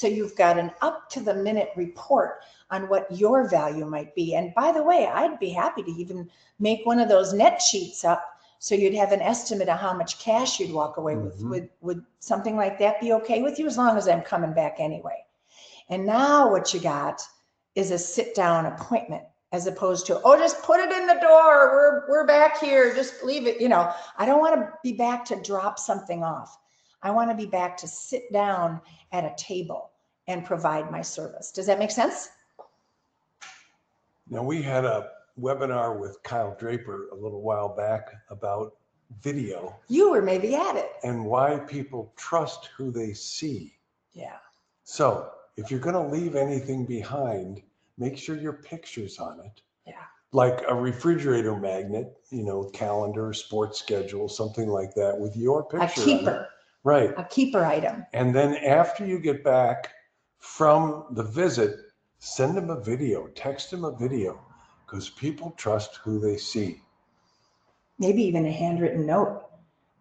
So you've got an up-to-the-minute report on what your value might be. And by the way, I'd be happy to even make one of those net sheets up so you'd have an estimate of how much cash you'd walk away with. Would something like that be okay with you, as long as I'm coming back anyway? And now what you got is a sit-down appointment, as opposed to, oh, just put it in the door. We're back here. Just leave it. I don't want to be back to drop something off. I want to be back to sit down at a table and provide my service. Does that make sense? Now, we had a webinar with Kyle Draper a little while back about video. You were maybe at it. And why people trust who they see. Yeah. So if you're going to leave anything behind, make sure your picture's on it. Yeah. Like a refrigerator magnet, calendar, sports schedule, something like that with your picture. A keeper. On it. Right. A keeper item. And then after you get back from the visit, send them a video, text them a video, because people trust who they see. Maybe even a handwritten note.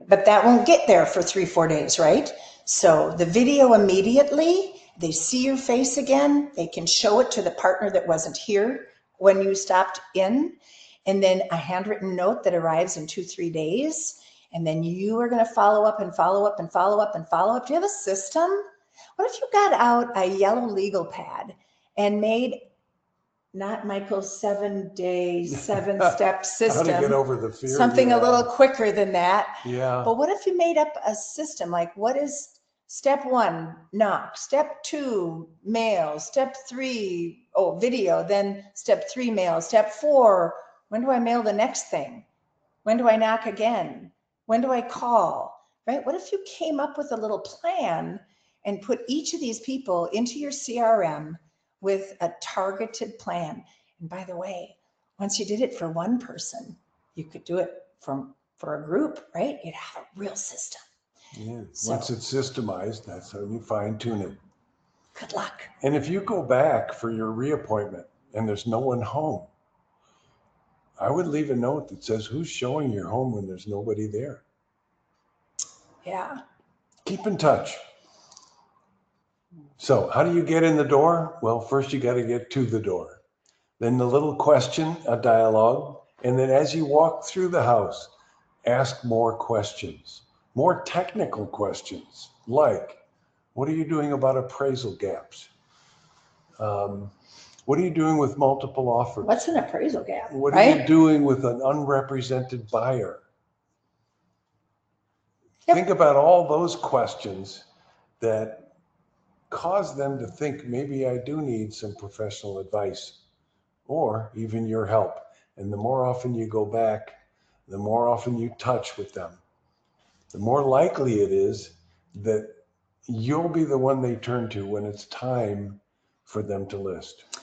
But that won't get there for 3-4 days, right? So the video immediately, they see your face again. They can show it to the partner that wasn't here when you stopped in. And then a handwritten note that arrives in 2-3 days. And then you are going to follow up and follow up and follow up and follow up. Do you have a system? What if you got out a yellow legal pad and made, not Michael's 7-day, 7-step system. How to get over the fear. Something a little quicker than that. Yeah. But what if you made up a system? Like, what is step 1, knock. Step 2, mail. Step 3, video. Then step 3, mail. Step 4, when do I mail the next thing? When do I knock again? When do I call? Right? What if you came up with a little plan and put each of these people into your CRM with a targeted plan? And by the way, once you did it for one person, you could do it for a group, right? You'd have a real system. Yeah. Once it's systemized, that's how you fine tune it. Good luck. And if you go back for your reappointment and there's no one home, I would leave a note that says, who's showing your home when there's nobody there? Yeah. Keep in touch. So how do you get in the door? Well, first you got to get to the door. Then the little question, a dialogue. And then as you walk through the house, ask more questions, more technical questions, like, what are you doing about appraisal gaps? What are you doing with multiple offers? What's an appraisal gap? What are you doing with an unrepresented buyer? Yep. Think about all those questions that cause them to think, maybe I do need some professional advice or even your help. And the more often you go back, the more often you touch with them, the more likely it is that you'll be the one they turn to when it's time for them to list.